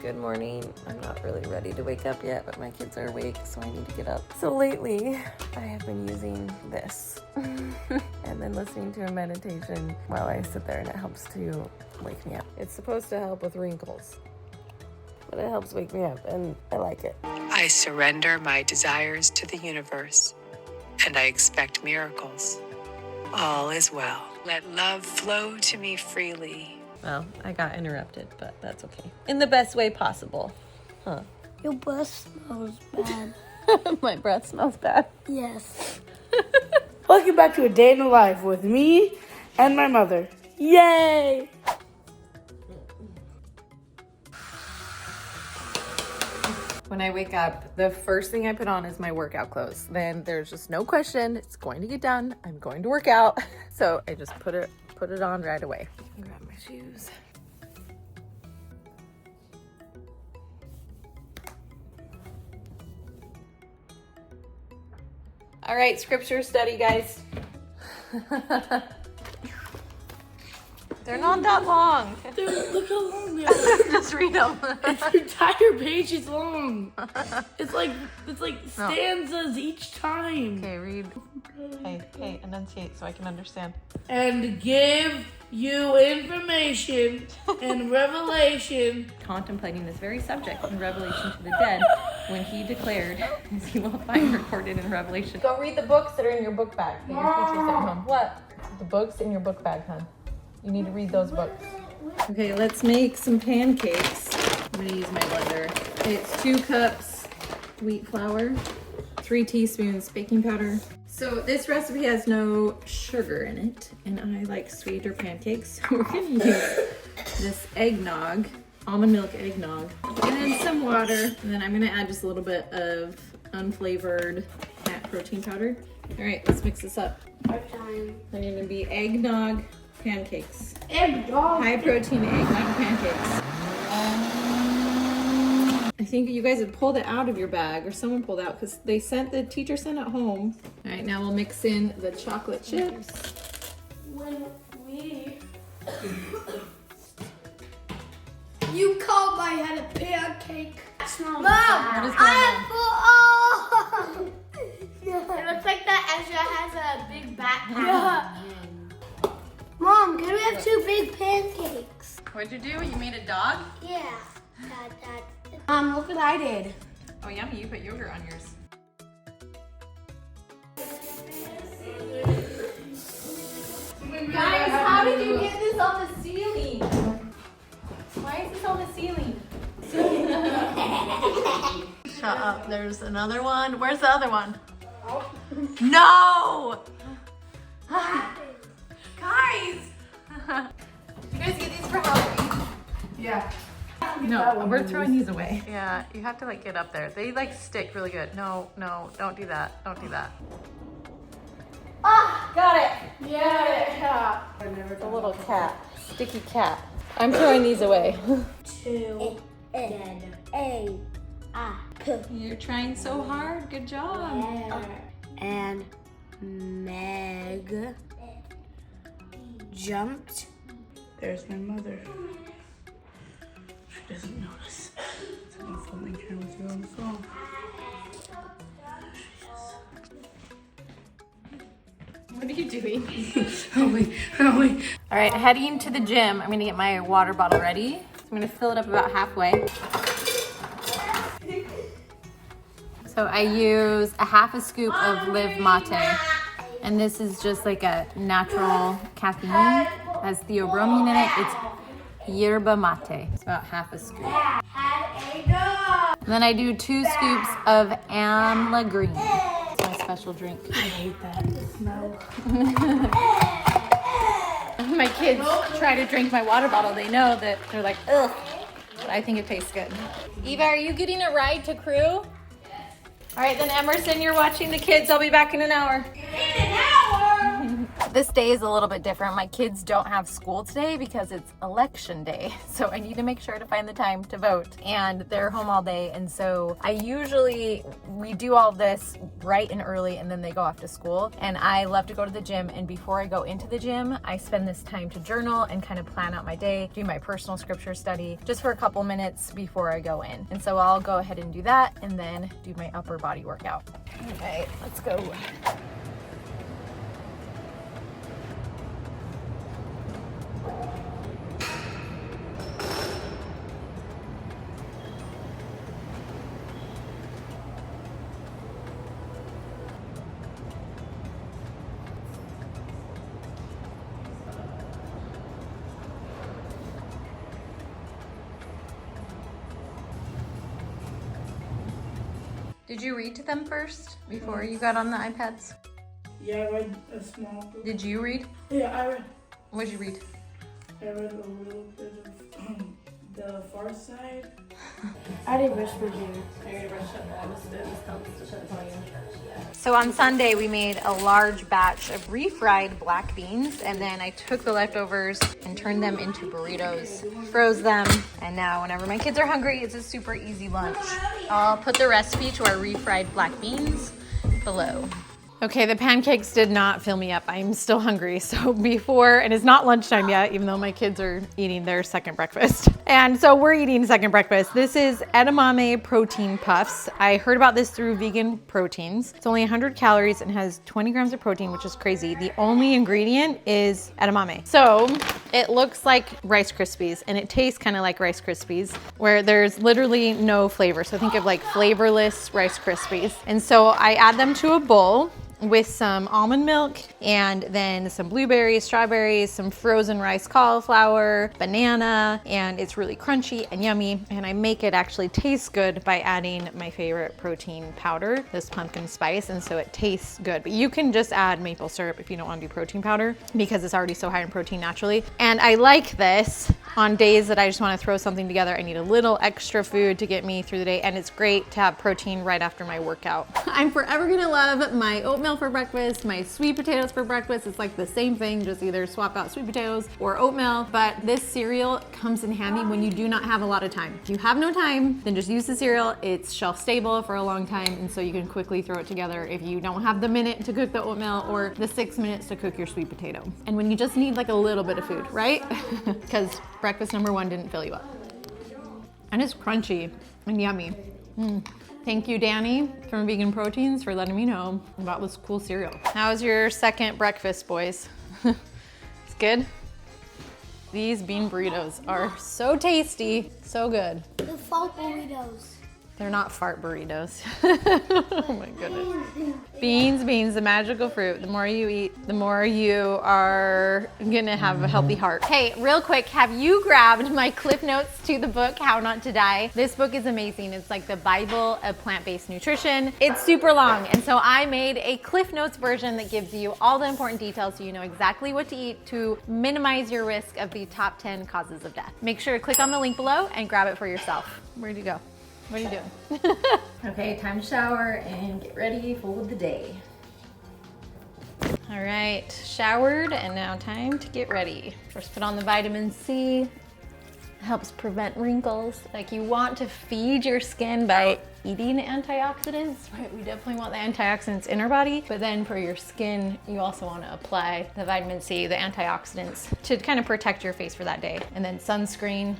Good morning. I'm not really ready to wake up yet, but my kids are awake, so I need to get up. So lately, I have been using this and then listening to a meditation while I sit there, and it helps to wake me up. It's supposed to help with wrinkles, but it helps wake me up, and I like it. I surrender my desires to the universe, and I expect miracles. All is well. Let love flow to me freely. Well, I got interrupted, but that's okay. In the best way possible. Huh. Your breath smells bad. My breath smells bad. Yes. Welcome back to a day in the life with me and my mother. Yay! When I wake up, the first thing I put on is my workout clothes. Then there's just no question, it's going to get done. I'm going to work out. So I just put it on right away. Grab my shoes. All right, scripture study, guys. They're not that long. Dude, look how long they are. Just read them. The entire page is long. It's like stanzas each time. Okay, read. Hey, enunciate so I can understand. And give you information and revelation. Contemplating this very subject in Revelation to the dead, when he declared, as he will find recorded in Revelation. Go read the books that are in your book bag that your teacher's at home. What? The books in your book bag, hon. You need to read those books. Okay, let's make some pancakes. I'm gonna use my blender. It's 2 cups wheat flour, 3 teaspoons baking powder. So this recipe has no sugar in it, and I like sweeter pancakes. So we're gonna use this eggnog, almond milk eggnog, and then some water. And then I'm gonna add just a little bit of unflavored plant protein powder. All right, let's mix this up. Bedtime. They're gonna be eggnog pancakes. Eggnog. High protein eggnog pancakes. I think you guys had pulled it out of your bag, or someone pulled out, because the teacher sent it home. All right, now we'll mix in the chocolate chips. You called my head a pancake. Mom, What is going on? It looks like that Ezra has a big backpack. Yeah. Mom, can we have 2 big pancakes? What'd you do? You made a dog? Yeah. Look what I did. Oh, yummy. You put yogurt on yours. Guys, how did you get this on the ceiling? Why is this on the ceiling? Shut up. There's another one. Where's the other one? No! Guys! You guys get these for Halloween? Yeah. No, we're throwing these away. Yeah, you have to like get up there. They like stick really good. No, don't do that. Don't do that. Ah, got it. Yeah. It's a little cat, sticky cat. I'm throwing these away. 2 You're trying so hard. Good job. And Meg jumped. There's my mother. She doesn't notice. I'm filming her with you on the phone. What are you doing? Help me. All right, heading to the gym. I'm gonna get my water bottle ready. So I'm gonna fill it up about halfway. So I use a half a scoop of Live Mate. And this is just like a natural caffeine. It has theobromine in it. It's yerba mate. It's about half a scoop. And then I do 2 scoops of amla green. It's my special drink. I hate that smell. My kids try to drink my water bottle. They know that they're like, ugh. But I think it tastes good. Eva, are you getting a ride to crew? All right, then Emerson, you're watching the kids. I'll be back in an hour. In an hour? This day is a little bit different. My kids don't have school today because it's election day. So I need to make sure to find the time to vote, and they're home all day. And so we do all this bright and early, and then they go off to school. And I love to go to the gym. And before I go into the gym, I spend this time to journal and kind of plan out my day, do my personal scripture study just for a couple minutes before I go in. And so I'll go ahead and do that and then do my upper body workout. Okay, let's go. Did you read to them first before you got on the iPads? Yeah, I read a small book. Did you read? Yeah, I read. What did you read? I read a little bit of The Far Side. I didn't brush my hair. So on Sunday, we made a large batch of refried black beans, and then I took the leftovers and turned them into burritos, froze them, and now whenever my kids are hungry, it's a super easy lunch. I'll put the recipe to our refried black beans below. Okay, the pancakes did not fill me up. I'm still hungry. So and it's not lunchtime yet, even though my kids are eating their second breakfast. And so we're eating second breakfast. This is edamame protein puffs. I heard about this through Vegan Proteins. It's only 100 calories and has 20 grams of protein, which is crazy. The only ingredient is edamame. So it looks like Rice Krispies, and it tastes kind of like Rice Krispies, where there's literally no flavor. So think of like flavorless Rice Krispies. And so I add them to a bowl with some almond milk and then some blueberries, strawberries, some frozen rice cauliflower, banana, and it's really crunchy and yummy. And I make it actually taste good by adding my favorite protein powder, this pumpkin spice, and so it tastes good. But you can just add maple syrup if you don't want to do protein powder because it's already so high in protein naturally. And I like this on days that I just want to throw something together. I need a little extra food to get me through the day, and it's great to have protein right after my workout. I'm forever gonna love my oatmeal for breakfast, my sweet potatoes for breakfast. It's like the same thing, just either swap out sweet potatoes or oatmeal. But this cereal comes in handy when you do not have a lot of time. If you have no time, then just use the cereal. It's shelf stable for a long time, and so you can quickly throw it together if you don't have the minute to cook the oatmeal or the 6 minutes to cook your sweet potato. And when you just need like a little bit of food, right? Because breakfast number one didn't fill you up. And it's crunchy and yummy. Thank you, Danny from Vegan Proteins, for letting me know about this cool cereal. How's your second breakfast, boys? It's good? These bean burritos are so tasty, so good. The fart burritos. They're not fart burritos. Oh my goodness. Beans, the magical fruit. The more you eat, the more you are gonna have a healthy heart. Hey, real quick, have you grabbed my cliff notes to the book, How Not to Die? This book is amazing. It's like the Bible of plant-based nutrition. It's super long, and so I made a cliff notes version that gives you all the important details so you know exactly what to eat to minimize your risk of the top 10 causes of death. Make sure to click on the link below and grab it for yourself. Where'd you go? What are you doing? Okay, time to shower and get ready for the day. All right, showered, and now time to get ready. First, put on the vitamin C. Helps prevent wrinkles. Like, you want to feed your skin by eating antioxidants, right? We definitely want the antioxidants in our body, but then for your skin, you also want to apply the vitamin C, the antioxidants, to kind of protect your face for that day. And then sunscreen.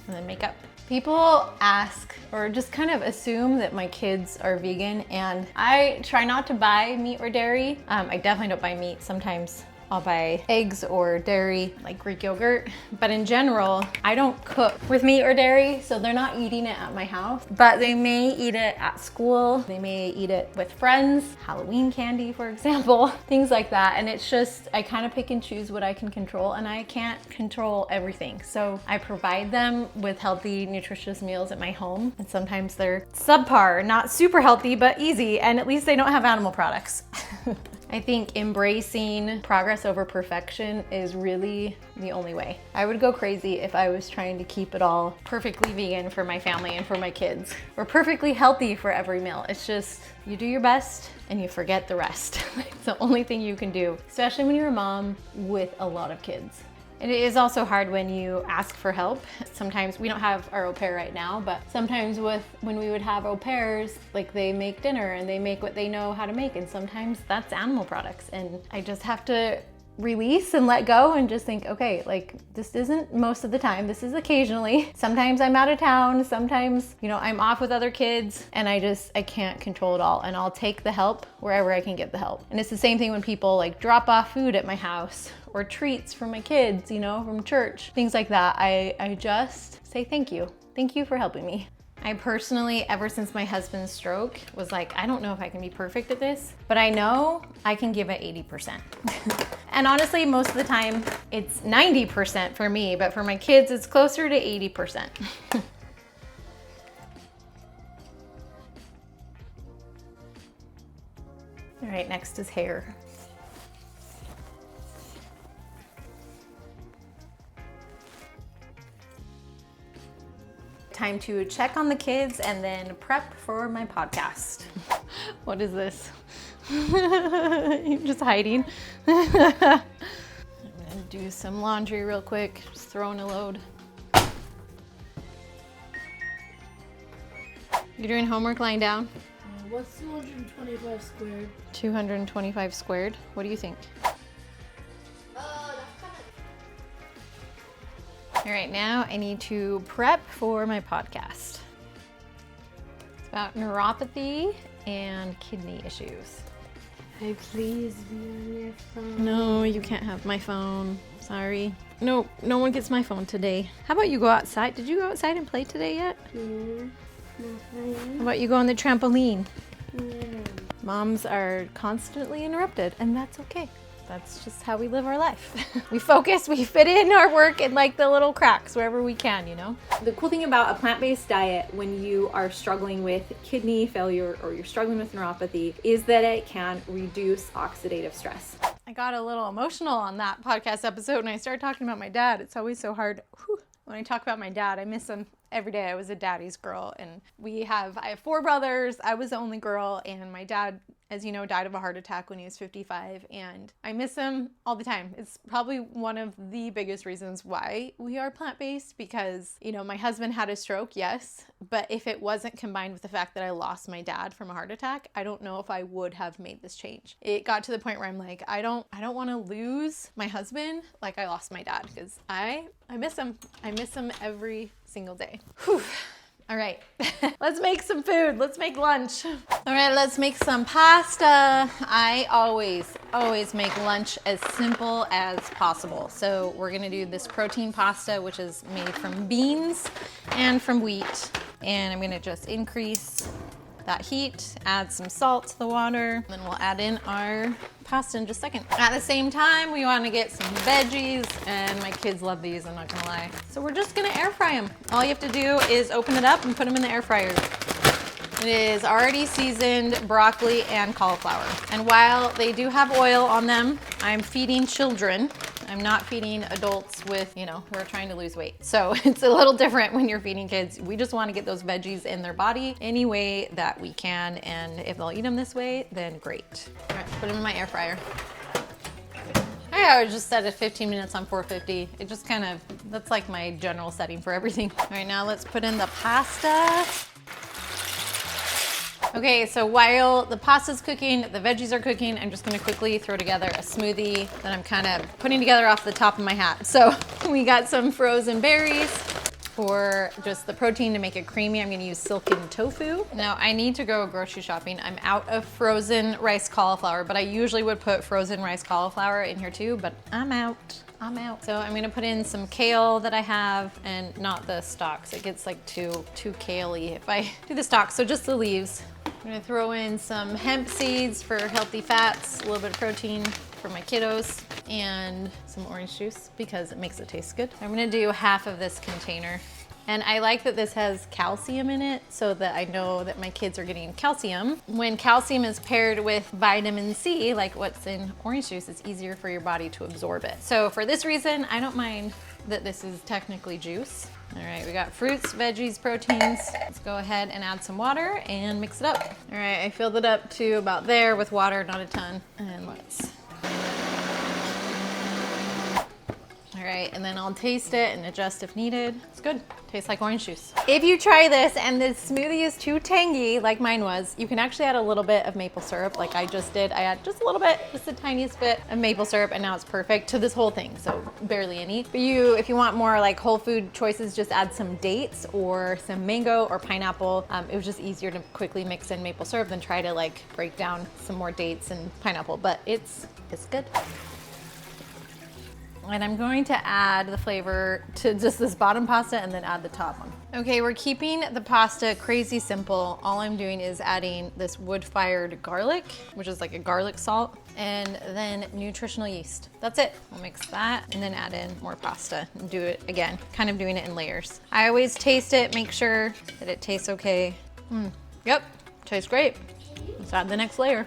And then makeup. People ask or just kind of assume that my kids are vegan, and I try not to buy meat or dairy. I definitely don't buy meat. Sometimes I'll buy eggs or dairy, like Greek yogurt. But in general, I don't cook with meat or dairy, so they're not eating it at my house. But they may eat it at school. They may eat it with friends, Halloween candy, for example, things like that. And it's just, I kind of pick and choose what I can control, and I can't control everything. So I provide them with healthy, nutritious meals at my home. And sometimes they're subpar, not super healthy, but easy. And at least they don't have animal products. I think embracing progress over perfection is really the only way. I would go crazy if I was trying to keep it all perfectly vegan for my family and for my kids, or perfectly healthy for every meal. It's just, you do your best and you forget the rest. It's the only thing you can do, especially when you're a mom with a lot of kids. It is also hard when you ask for help. Sometimes we don't have our au pair right now, but sometimes when we would have au pairs, like they make dinner and they make what they know how to make, and sometimes that's animal products. And I just have to release and let go and just think, okay, like this isn't most of the time, this is occasionally. Sometimes I'm out of town, sometimes, you know, I'm off with other kids, and I can't control it all, and I'll take the help wherever I can get the help. And it's the same thing when people like drop off food at my house or treats for my kids, you know, from church, things like that. I just say thank you. Thank you for helping me. I personally, ever since my husband's stroke, was like, I don't know if I can be perfect at this, but I know I can give it 80%. And honestly, most of the time it's 90% for me, but for my kids, it's closer to 80%. All right, next is hair. Time to check on the kids and then prep for my podcast. What is this? You're just hiding. I'm gonna do some laundry real quick, just throw in a load. You're doing homework lying down? What's 225 squared? 225 squared. What do you think? All right, now I need to prep for my podcast. It's about neuropathy and kidney issues. Can I please be on your phone? No, you can't have my phone. Sorry. No, no one gets my phone today. How about you go outside? Did you go outside and play today yet? Yeah. How about you go on the trampoline? Yeah. Moms are constantly interrupted, and that's okay. That's just how we live our life. We focus, we fit in our work in like the little cracks wherever we can, you know? The cool thing about a plant-based diet when you are struggling with kidney failure or you're struggling with neuropathy is that it can reduce oxidative stress. I got a little emotional on that podcast episode when I started talking about my dad. It's always so hard. When I talk about my dad, I miss him every day. I was a daddy's girl, and I have 4 brothers. I was the only girl, and my dad, as you know, died of a heart attack when he was 55, and I miss him all the time. It's probably one of the biggest reasons why we are plant-based, because, you know, my husband had a stroke, yes, but if it wasn't combined with the fact that I lost my dad from a heart attack, I don't know if I would have made this change. It got to the point where I'm like, I don't want to lose my husband like I lost my dad, because I miss him. I miss him every single day. Whew. All right, let's make some food. Let's make lunch. All right, let's make some pasta. I always make lunch as simple as possible. So we're gonna do this protein pasta, which is made from beans and from wheat. And I'm gonna just increase that heat, add some salt to the water, then we'll add in our pasta in just a second. At the same time, we want to get some veggies, and my kids love these, I'm not gonna lie. So we're just gonna air fry them. All you have to do is open it up and put them in the air fryer. It is already seasoned broccoli and cauliflower. And while they do have oil on them, I'm feeding children. I'm not feeding adults with, you know, who are trying to lose weight. So it's a little different when you're feeding kids. We just want to get those veggies in their body any way that we can. And if they'll eat them this way, then great. All right, put them in my air fryer. I would just set it 15 minutes on 450. It just kind of, that's like my general setting for everything. All right, now let's put in the pasta. Okay, so while the pasta's cooking, the veggies are cooking, I'm just gonna quickly throw together a smoothie that I'm kind of putting together off the top of my hat. So we got some frozen berries. For just the protein to make it creamy, I'm gonna use silken tofu. Now I need to go grocery shopping. I'm out of frozen rice cauliflower, but I usually would put frozen rice cauliflower in here too, but I'm out. So I'm gonna put in some kale that I have, and not the stalks. It gets like too kale-y if I do the stalks, so just the leaves. I'm gonna throw in some hemp seeds for healthy fats, a little bit of protein for my kiddos, and some orange juice because it makes it taste good. I'm gonna do half of this container And I like that this has calcium in it so that I know that my kids are getting calcium. When calcium is paired with vitamin C, like what's in orange juice, it's easier for your body to absorb it. So for this reason, I don't mind that this is technically juice. All right, we got fruits, veggies, proteins. Let's go ahead and add some water and mix it up. All right, I filled it up to about there with water, not a ton. And let's. All right, and then I'll taste it and adjust if needed. It's good. Tastes like orange juice. If you try this and this smoothie is too tangy, like mine was, you can actually add a little bit of maple syrup, like I just did. I add just a little bit, just the tiniest bit of maple syrup, and now it's perfect to this whole thing, so barely any. But if you want more like whole food choices, just add some dates or some mango or pineapple. It was just easier to quickly mix in maple syrup than try to like break down some more dates and pineapple, but it's good. And I'm going to add the flavor to just this bottom pasta and then add the top one. Okay, we're keeping the pasta crazy simple. All I'm doing is adding this wood-fired garlic, which is like a garlic salt, and then nutritional yeast. That's it. We'll mix that and then add in more pasta and do it again, kind of doing it in layers. I always taste it, make sure that it tastes okay. Yep, tastes great. Let's add the next layer.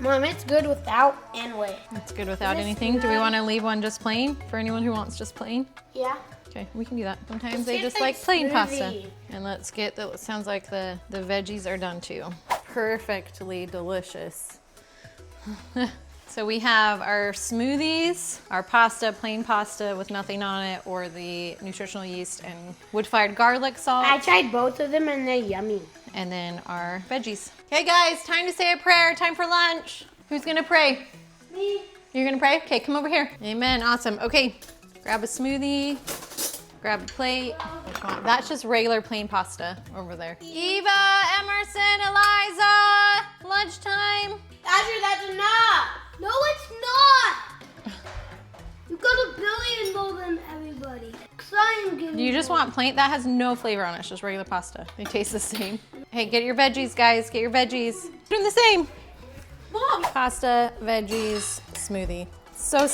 Mom, it's good without and with. It's good without anything. Do we want to leave one just plain for anyone who wants just plain? Yeah. Okay, we can do that. Sometimes they It's just like plain pasta. smoothie. And let's get the, it sounds like the veggies are done too. Perfectly delicious. So we have our smoothies, our pasta, plain pasta with nothing on it, or the nutritional yeast and wood-fired garlic salt. I tried both of them and they're yummy. And then our veggies. Okay guys, time to say a prayer, time for lunch. Who's gonna pray? Me. You're gonna pray? Okay, come over here. Amen, awesome. Okay, grab a smoothie, grab a plate. Which one? That's just regular plain pasta over there. Eva, Emerson, Eliza, lunchtime. Asher, that's enough. No, it's not. You got a billion more than everybody. Do you just want plain? That has no flavor on it, it's just regular pasta. They taste the same. Hey, get your veggies, guys, get your veggies. Doing the same. Mom. Pasta, veggies, smoothie. So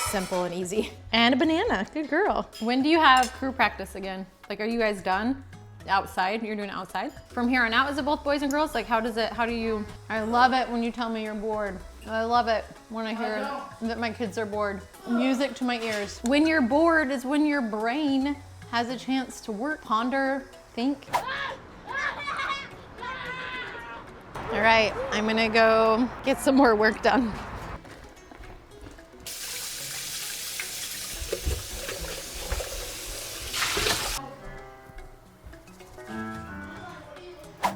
simple and easy. And a banana, good girl. When do you have crew practice again? Like, are you guys done? Outside, you're doing it outside? From here on out, is it both boys and girls? Like, how do you, I love it when you tell me you're bored. I love it when I hear that my kids are bored. Music to my ears. When you're bored is when your brain has a chance to work, ponder, think. All right, I'm gonna go get some more work done.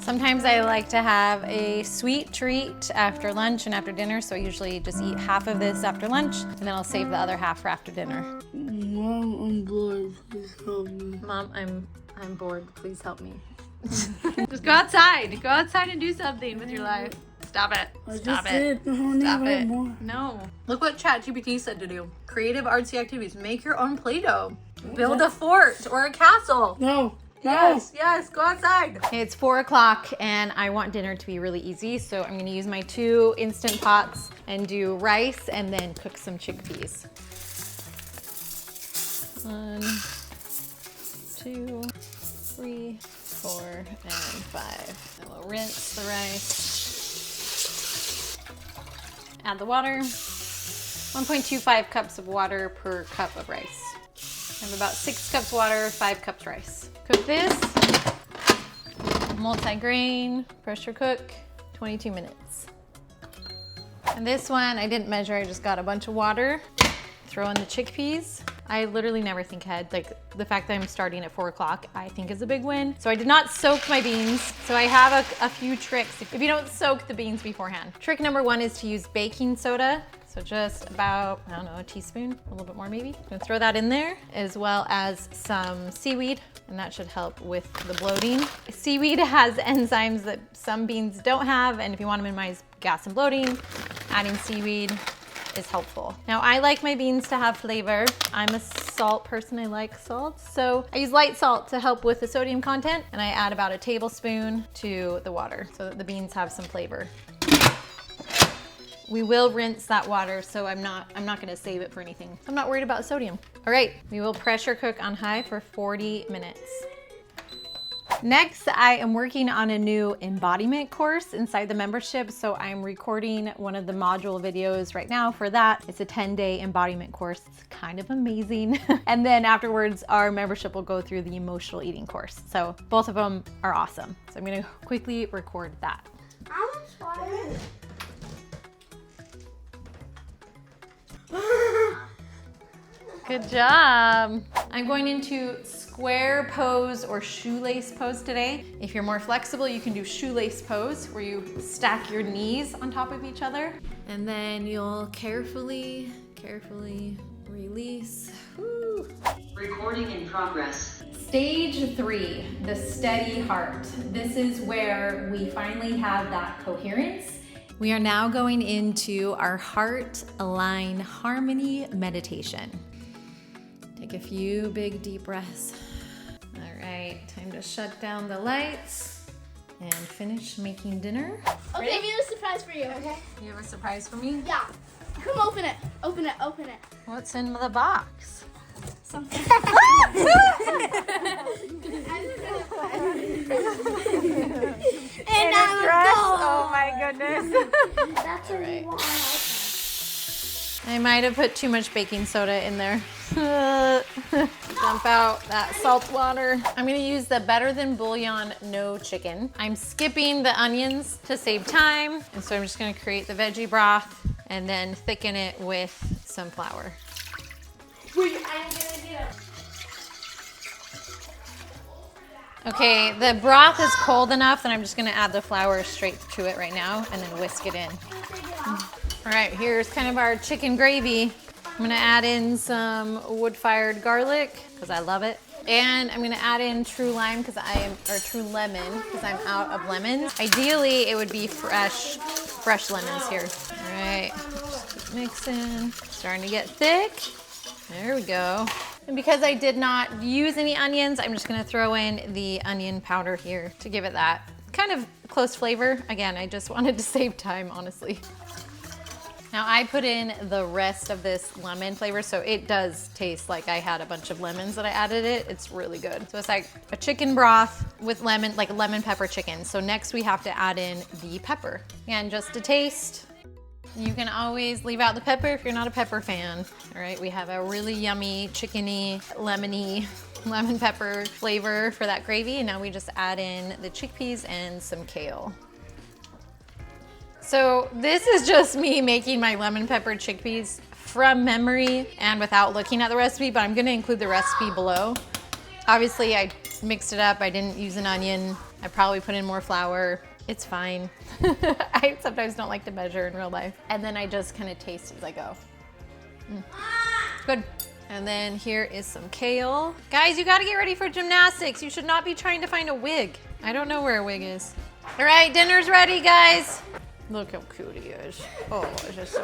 Sometimes I like to have a sweet treat after lunch and after dinner, so I usually just eat half of this after lunch, and then I'll save the other half for after dinner. Mom, I'm bored. Please help me. Mom, I'm bored. Please help me. Just go outside. Go outside and do something with your life. Stop it. Stop it. Stop it. No. Look what ChatGPT said to do. Creative artsy activities. Make your own Play-Doh. Build a fort or a castle. No. Yes, go outside. It's 4 o'clock and I want dinner to be really easy, so I'm gonna use my 2 Instant Pots and do rice and then cook some chickpeas. 1, 2, 3, 4, and 5. And we'll rinse the rice. Add the water. 1.25 cups of water per cup of rice. I have about 6 cups water, 5 cups rice. Cook this, multi-grain, pressure cook, 22 minutes. And this one, I didn't measure, I just got a bunch of water. Throw in the chickpeas. I literally never think ahead. Like, the fact that I'm starting at 4 o'clock, I think is a big win. So I did not soak my beans. So I have a few tricks if you don't soak the beans beforehand. Trick number 1 is to use baking soda. So just about, I don't know, a teaspoon, a little bit more maybe. I'm gonna throw that in there, as well as some seaweed, and that should help with the bloating. Seaweed has enzymes that some beans don't have, and if you want to minimize gas and bloating, adding seaweed is helpful. Now, I like my beans to have flavor. I'm a salt person, I like salt. So I use light salt to help with the sodium content, and I add about a tablespoon to the water so that the beans have some flavor. We will rinse that water, so I'm not gonna save it for anything. I'm not worried about sodium. All right, we will pressure cook on high for 40 minutes. Next, I am working on a new embodiment course inside the membership, so I'm recording one of the module videos right now for that. It's a 10-day embodiment course. It's kind of amazing. And then afterwards, our membership will go through the emotional eating course. So both of them are awesome. So I'm gonna quickly record that. I want to try it. Good job. I'm going into square pose or shoelace pose today. If you're more flexible, you can do shoelace pose where you stack your knees on top of each other. And then you'll carefully release. Woo. Recording in progress. Stage 3, the steady heart. This is where we finally have that coherence. We are now going into our heart align harmony meditation. Take a few big deep breaths. All right, time to shut down the lights and finish making dinner. Okay, we have a surprise for you, okay? You have a surprise for me? Yeah. Come open it. Open it. Open it. What's in the box? Something. And I'm Oh my goodness. That's what we want. I might have put too much baking soda in there. Dump out that salt water. I'm gonna use the Better Than Bouillon No Chicken. I'm skipping the onions to save time, and so I'm just gonna create the veggie broth and then thicken it with some flour. Okay, the broth is cold enough that I'm just gonna add the flour straight to it right now and then whisk it in. All right, here's kind of our chicken gravy. I'm gonna add in some wood-fired garlic, because I love it. And I'm gonna add in true lime, true lemon, because I'm out of lemons. Ideally, it would be fresh lemons here. All right, just keep mixing. Starting to get thick. There we go. And because I did not use any onions, I'm just gonna throw in the onion powder here to give it that kind of close flavor. Again, I just wanted to save time, honestly. Now I put in the rest of this lemon flavor, so it does taste like I had a bunch of lemons that I added it. It's really good. So it's like a chicken broth with lemon, like a lemon pepper chicken. So next we have to add in the pepper. And just a taste. You can always leave out the pepper if you're not a pepper fan. All right, we have a really yummy, chickeny, lemony, lemon pepper flavor for that gravy. And now we just add in the chickpeas and some kale. So this is just me making my lemon pepper chickpeas from memory and without looking at the recipe, but I'm gonna include the recipe below. Obviously I mixed it up, I didn't use an onion. I probably put in more flour. It's fine. I sometimes don't like to measure in real life. And then I just kind of taste as I go. Good. And then here is some kale. Guys, you gotta get ready for gymnastics. You should not be trying to find a wig. I don't know where a wig is. All right, dinner's ready, guys. Look how cute he is. Oh, it's just so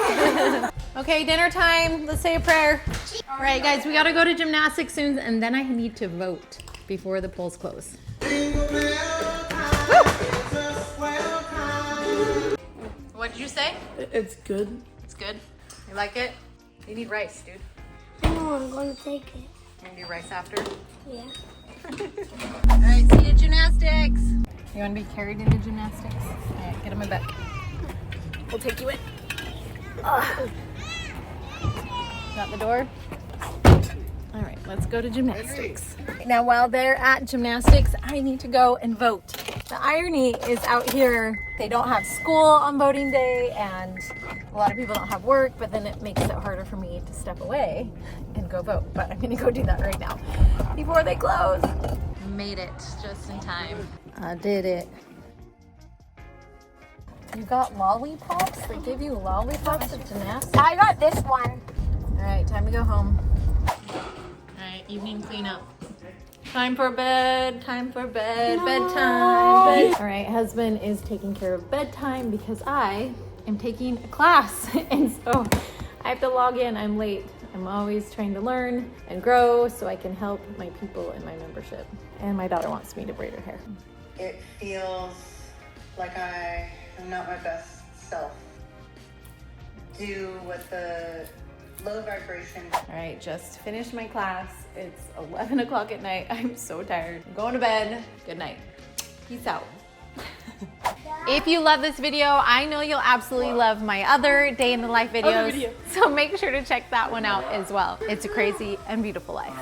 cute. Okay, dinner time. Let's say a prayer. All right, guys, we gotta go to gymnastics soon, and then I need to vote before the polls close. What did you say? It's good. It's good. You like it? You need rice, dude. No, I'm going to take it. You want to do rice after? Yeah. All right, see you at gymnastics. You want to be carried into gymnastics? All right, get on my back. We'll take you in. Got the door? All right, let's go to gymnastics. Now, while they're at gymnastics, I need to go and vote. The irony is out here, they don't have school on voting day, and a lot of people don't have work, but then it makes it harder for me to step away and go vote. But I'm gonna go do that right now before they close. Made it just in time. I did it. You got lollipops? They give you lollipops at gymnastics? I got this one. All right, time to go home. All right, evening cleanup. Time for bed, time for bed, bedtime. All right, husband is taking care of bedtime because I am taking a class. And so I have to log in, I'm late. I'm always trying to learn and grow so I can help my people in my membership. And my daughter wants me to braid her hair. It feels like I am not my best self. do what the low vibration. All right, just finished my class. It's 11 o'clock at night. I'm so tired. I'm going to bed. Good night. Peace out. If you love this video, I know you'll absolutely love my other day in the life videos. So make sure to check that one out as well. It's a crazy and beautiful life.